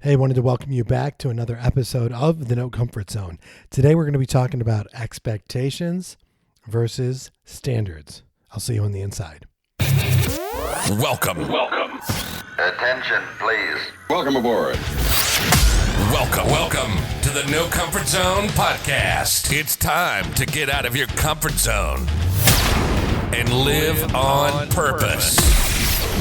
Hey, wanted to welcome you back to another episode of The No Comfort Zone. Today we're going to be talking about expectations versus standards. I'll see you on the inside. Welcome. Attention, please. Welcome aboard. Welcome to the No Comfort Zone podcast. It's time to get out of your comfort zone and live on purpose.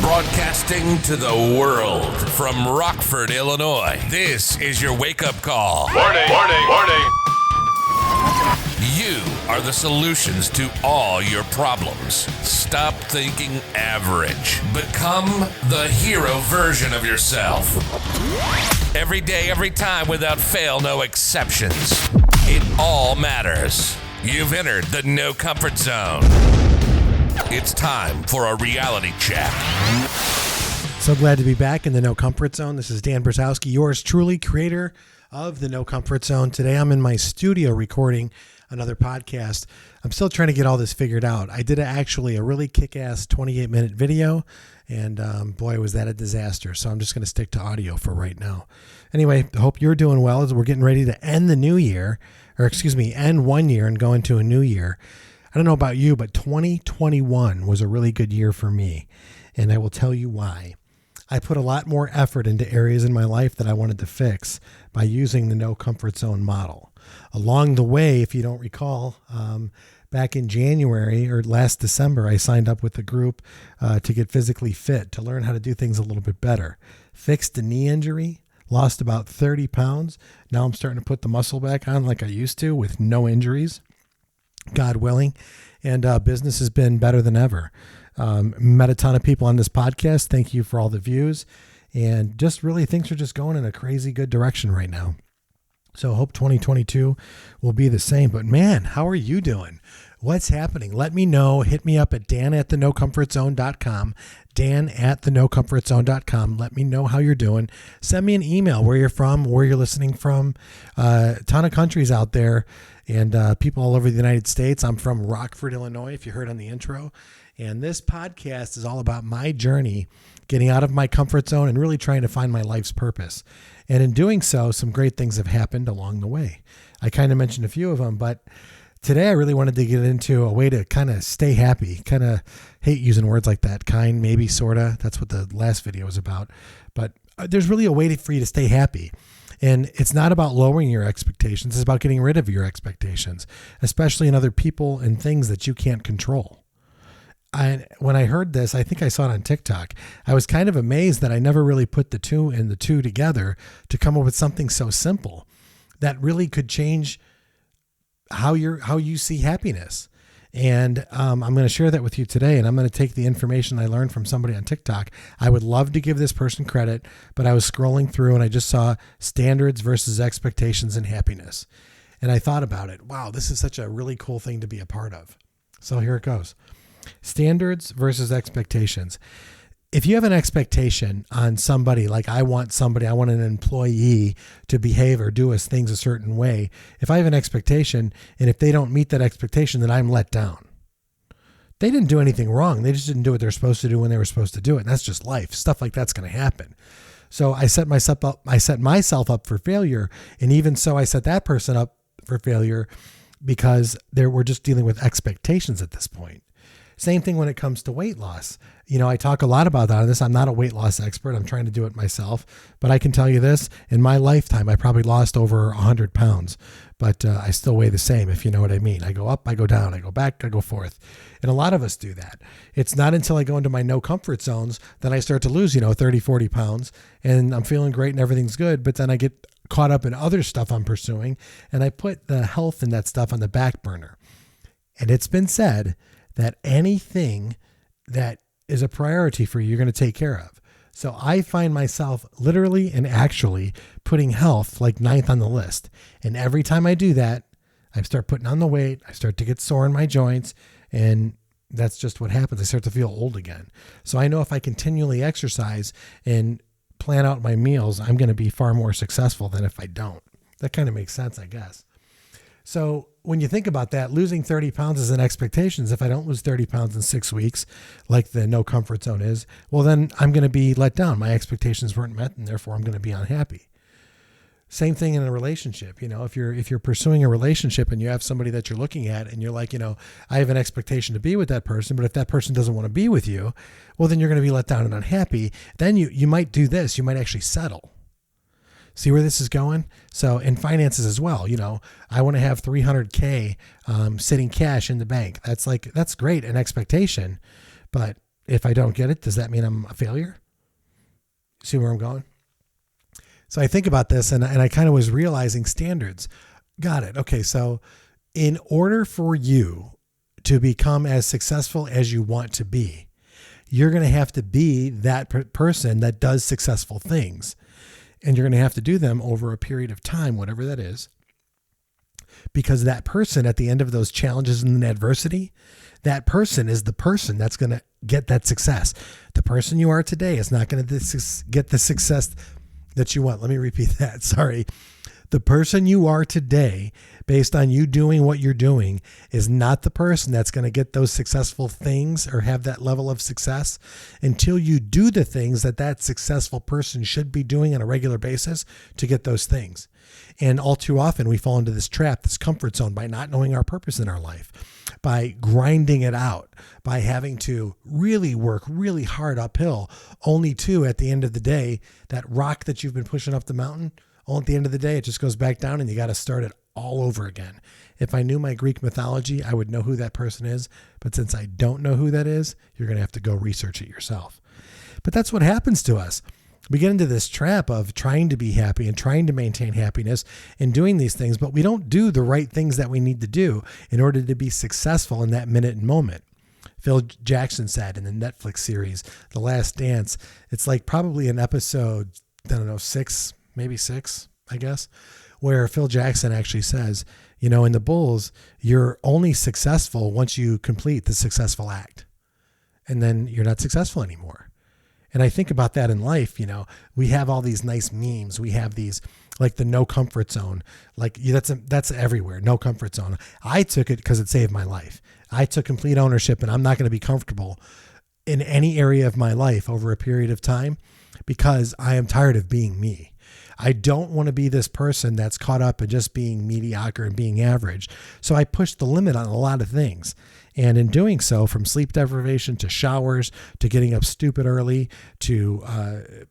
Broadcasting to the world from Rockford, Illinois. This is your wake-up call. Warning. You are the solutions to all your problems. Stop thinking average. Become the hero version of yourself. Every day, every time, without fail, no exceptions. It all matters. You've entered the No Comfort Zone. It's time for a reality check. So glad to be back in the No Comfort Zone. This is Dan Brzezowski, yours truly, creator of the No Comfort Zone. Today I'm in my studio recording another podcast. I'm still trying to get all this figured out. I did actually a really kick-ass 28-minute video, and boy, was that a disaster. So I'm just going to stick to audio for right now. Anyway, I hope you're doing well as we're getting ready to end the new year, end 1 year and go into a new year. I don't know about you, but 2021 was a really good year for me, and I will tell you why. I put a lot more effort into areas in my life that I wanted to fix by using the No Comfort Zone model. Along the way, if you don't recall, back in January or last December, I signed up with a group to get physically fit, to learn how to do things a little bit better. Fixed a knee injury, lost about 30 pounds. Now I'm starting to put the muscle back on like I used to with no injuries, God willing, and business has been better than ever. Met a ton of people on this podcast. Thank you for all the views, and just really things are just going in a crazy good direction right now. So I hope 2022 will be the same. But man, how are you doing? What's happening? Let me know. Hit me up at dan@thenocomfortzone.com, dan@thenocomfortzone.com. Let me know how you're doing. Send me an email where you're from, where you're listening from. A ton of countries out there and people all over the United States. I'm from Rockford, Illinois, if you heard on the intro. And this podcast is all about my journey, getting out of my comfort zone and really trying to find my life's purpose. And in doing so, some great things have happened along the way. I kind of mentioned a few of them, but today I really wanted to get into a way to kind of stay happy. Kind of hate using words like that. Kind, maybe, sorta. That's what the last video was about. But there's really a way for you to stay happy. And it's not about lowering your expectations. It's about getting rid of your expectations, especially in other people and things that you can't control. When I heard this, I think I saw it on TikTok. I was kind of amazed that I never really put the two together to come up with something so simple that really could change how you see happiness. And I'm going to share that with you today. And I'm going to take the information I learned from somebody on TikTok. I would love to give this person credit, but I was scrolling through and I just saw standards versus expectations and happiness. And I thought about it. Wow, this is such a really cool thing to be a part of. So here it goes. Standards versus expectations. If you have an expectation on somebody, like I want an employee to behave or do things a certain way. If I have an expectation and if they don't meet that expectation, then I'm let down. They didn't do anything wrong. They just didn't do what they're supposed to do when they were supposed to do it. And that's just life. Stuff like that's going to happen. So I set myself up for failure. And even so, I set that person up for failure because we're just dealing with expectations at this point. Same thing when it comes to weight loss. You know, I talk a lot about that on this. I'm not a weight loss expert. I'm trying to do it myself. But I can tell you this, in my lifetime, I probably lost over 100 pounds. But I still weigh the same, if you know what I mean. I go up, I go down, I go back, I go forth. And a lot of us do that. It's not until I go into my no comfort zones that I start to lose, 30, 40 pounds. And I'm feeling great and everything's good. But then I get caught up in other stuff I'm pursuing. And I put the health and that stuff on the back burner. And it's been said that anything that is a priority for you, you're going to take care of. So I find myself literally and actually putting health like 9th on the list. And every time I do that, I start putting on the weight. I start to get sore in my joints. And that's just what happens. I start to feel old again. So I know if I continually exercise and plan out my meals, I'm going to be far more successful than if I don't. That kind of makes sense, I guess. So when you think about that, losing 30 pounds is an expectation. If I don't lose 30 pounds in 6 weeks, like the no comfort zone is, well, then I'm going to be let down. My expectations weren't met, and therefore I'm going to be unhappy. Same thing in a relationship. If you're pursuing a relationship and you have somebody that you're looking at and you're like, I have an expectation to be with that person, but if that person doesn't want to be with you, well, then you're going to be let down and unhappy. Then you might do this. You might actually settle. See where this is going? So in finances as well, I want to have $300K sitting cash in the bank. That's great, an expectation. But if I don't get it, does that mean I'm a failure? See where I'm going? So I think about this and I kind of was realizing standards. Got it. Okay. So in order for you to become as successful as you want to be, you're going to have to be that person that does successful things. And you're going to have to do them over a period of time, whatever that is, because that person at the end of those challenges and adversity, that person is the person that's going to get that success. The person you are today is not going to get the success that you want. Let me repeat that. Sorry. The person you are today, based on you doing what you're doing, is not the person that's going to get those successful things or have that level of success until you do the things that successful person should be doing on a regular basis to get those things. And all too often we fall into this trap, this comfort zone, by not knowing our purpose in our life, by grinding it out, by having to really work really hard uphill, only to, at the end of the day, that rock that you've been pushing up the mountain, at the end of the day, it just goes back down and you got to start it all over again. If I knew my Greek mythology, I would know who that person is. But since I don't know who that is, you're going to have to go research it yourself. But that's what happens to us. We get into this trap of trying to be happy and trying to maintain happiness and doing these things, but we don't do the right things that we need to do in order to be successful in that minute and moment. Phil Jackson said in the Netflix series, The Last Dance, it's like probably an episode, 6, maybe 6, I guess, where Phil Jackson actually says, in the Bulls, you're only successful once you complete the successful act. And then you're not successful anymore. And I think about that in life. We have all these nice memes. We have these, like the no comfort zone, that's everywhere. No comfort zone. I took it because it saved my life. I took complete ownership, and I'm not going to be comfortable in any area of my life over a period of time because I am tired of being me. I don't want to be this person that's caught up in just being mediocre and being average. So I pushed the limit on a lot of things. And in doing so, from sleep deprivation to showers, to getting up stupid early, to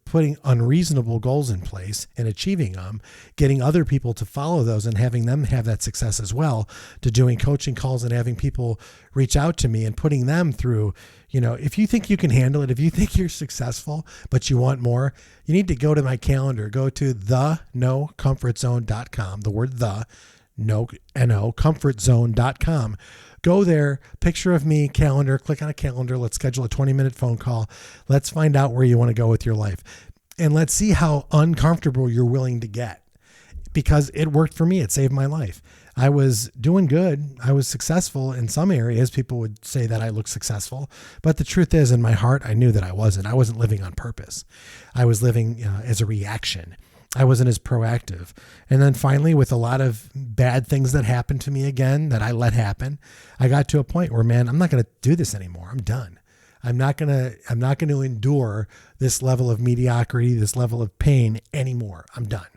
putting unreasonable goals in place and achieving them, getting other people to follow those and having them have that success as well, to doing coaching calls and having people reach out to me and putting them through, if you think you can handle it, if you think you're successful, but you want more, you need to go to my calendar, go to thenocomfortzone.com, the word comfortzone.com. Go there, picture of me, calendar, click on a calendar. Let's schedule a 20-minute phone call. Let's find out where you want to go with your life. And let's see how uncomfortable you're willing to get, because it worked for me. It saved my life. I was doing good. I was successful in some areas. People would say that I look successful, but the truth is, in my heart, I knew that I wasn't. I wasn't living on purpose. I was living as a reaction. I wasn't as proactive. And then finally, with a lot of bad things that happened to me again, that I let happen, I got to a point where, man, I'm not going to do this anymore. I'm done. I'm not going to endure this level of mediocrity, this level of pain anymore. I'm done.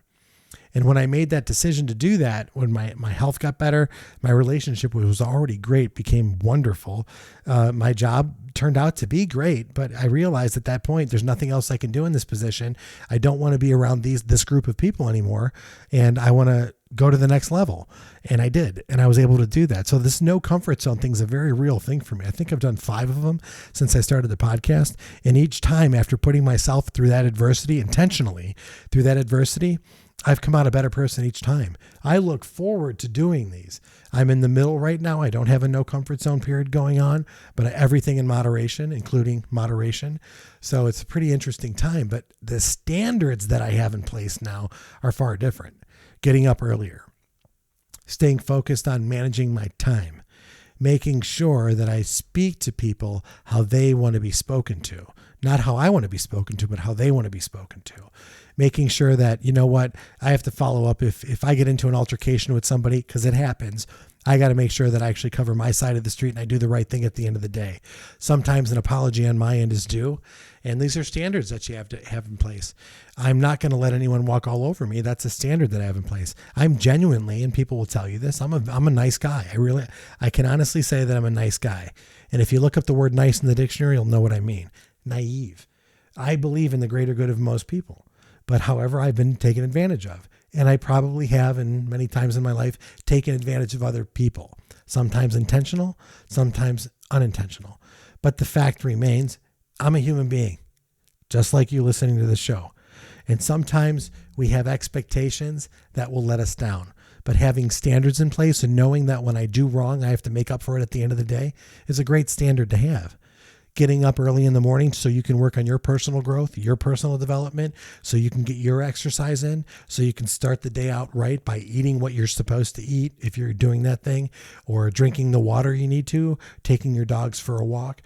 And when I made that decision to do that, when my health got better, my relationship was already great, became wonderful. My job turned out to be great, but I realized at that point, there's nothing else I can do in this position. I don't want to be around this group of people anymore. And I want to go to the next level. And I did. And I was able to do that. So this no comfort zone thing is a very real thing for me. I think I've done 5 of them since I started the podcast. And each time, after putting myself through that adversity, intentionally through that adversity, I've come out a better person each time. I look forward to doing these. I'm in the middle right now. I don't have a no comfort zone period going on, but everything in moderation, including moderation. So it's a pretty interesting time, but the standards that I have in place now are far different. Getting up earlier, staying focused on managing my time, making sure that I speak to people how they want to be spoken to, not how I want to be spoken to, but how they want to be spoken to. Making sure that, I have to follow up if I get into an altercation with somebody, because it happens. I got to make sure that I actually cover my side of the street and I do the right thing at the end of the day. Sometimes an apology on my end is due, and these are standards that you have to have in place. I'm not going to let anyone walk all over me. That's a standard that I have in place. I'm genuinely, and people will tell you this, I'm a nice guy. I can honestly say that I'm a nice guy. And if you look up the word nice in the dictionary, you'll know what I mean. Naive. I believe in the greater good of most people, but however, I've been taken advantage of. And I probably have, and many times in my life, taken advantage of other people. Sometimes intentional, sometimes unintentional. But the fact remains, I'm a human being, just like you listening to this show. And sometimes we have expectations that will let us down. But having standards in place and knowing that when I do wrong, I have to make up for it at the end of the day is a great standard to have. Getting up early in the morning so you can work on your personal growth, your personal development, so you can get your exercise in, so you can start the day out right by eating what you're supposed to eat if you're doing that thing, or drinking the water you need to, taking your dogs for a walk,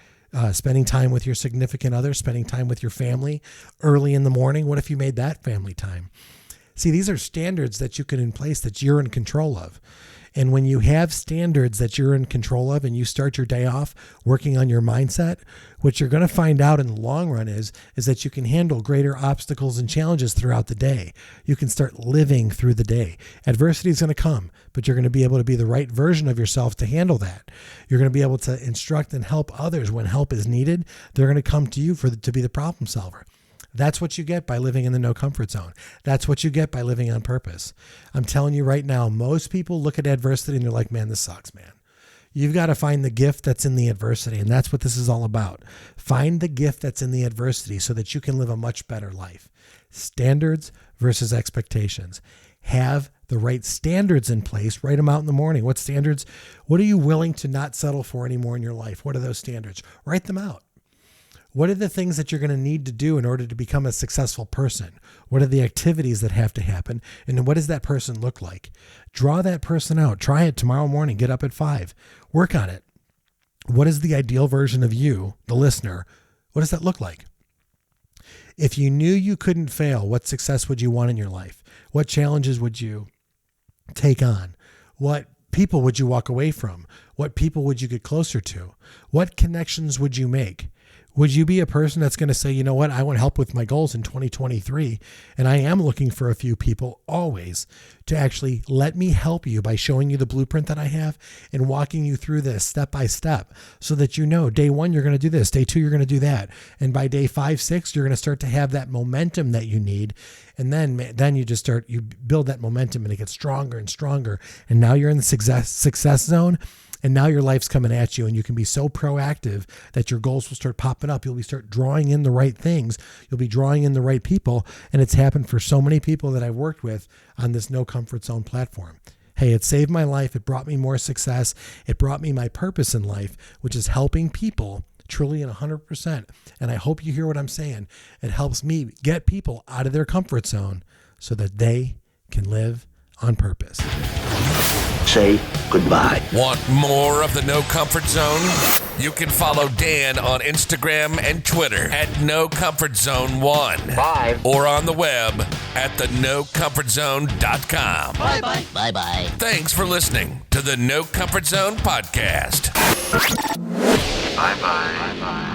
spending time with your significant other, spending time with your family early in the morning. What if you made that family time? See, these are standards that you can in place that you're in control of. And when you have standards that you're in control of and you start your day off working on your mindset, what you're going to find out in the long run is that you can handle greater obstacles and challenges throughout the day. You can start living through the day. Adversity is going to come, but you're going to be able to be the right version of yourself to handle that. You're going to be able to instruct and help others when help is needed. They're going to come to you to be the problem solver. That's what you get by living in the no comfort zone. That's what you get by living on purpose. I'm telling you right now, most people look at adversity and they're like, man, this sucks, man. You've got to find the gift that's in the adversity. And that's what this is all about. Find the gift that's in the adversity so that you can live a much better life. Standards versus expectations. Have the right standards in place. Write them out in the morning. What standards? What are you willing to not settle for anymore in your life? What are those standards? Write them out. What are the things that you're going to need to do in order to become a successful person? What are the activities that have to happen? And what does that person look like? Draw that person out. Try it tomorrow morning. Get up at 5. Work on it. What is the ideal version of you, the listener? What does that look like? If you knew you couldn't fail, what success would you want in your life? What challenges would you take on? What people would you walk away from? What people would you get closer to? What connections would you make? Would you be a person that's going to say, you know what, I want help with my goals in 2023, and I am looking for a few people always to actually let me help you by showing you the blueprint that I have and walking you through this step by step so that you know day 1, you're going to do this, day 2, you're going to do that. And by day 5, 6, you're going to start to have that momentum that you need. And then you build that momentum and it gets stronger and stronger. And now you're in the success zone. And now your life's coming at you and you can be so proactive that your goals will start popping up. You'll start drawing in the right things. You'll be drawing in the right people. And it's happened for so many people that I've worked with on this No Comfort Zone platform. Hey, it saved my life. It brought me more success. It brought me my purpose in life, which is helping people truly in 100%. And I hope you hear what I'm saying. It helps me get people out of their comfort zone so that they can live on purpose. Say goodbye. Want more of the No Comfort Zone? You can follow Dan on Instagram and Twitter at No Comfort Zone 1. Bye. Or on the web at thenocomfortzone.com. Bye-bye. Bye-bye. Thanks for listening to the No Comfort Zone podcast. Bye-bye. Bye-bye.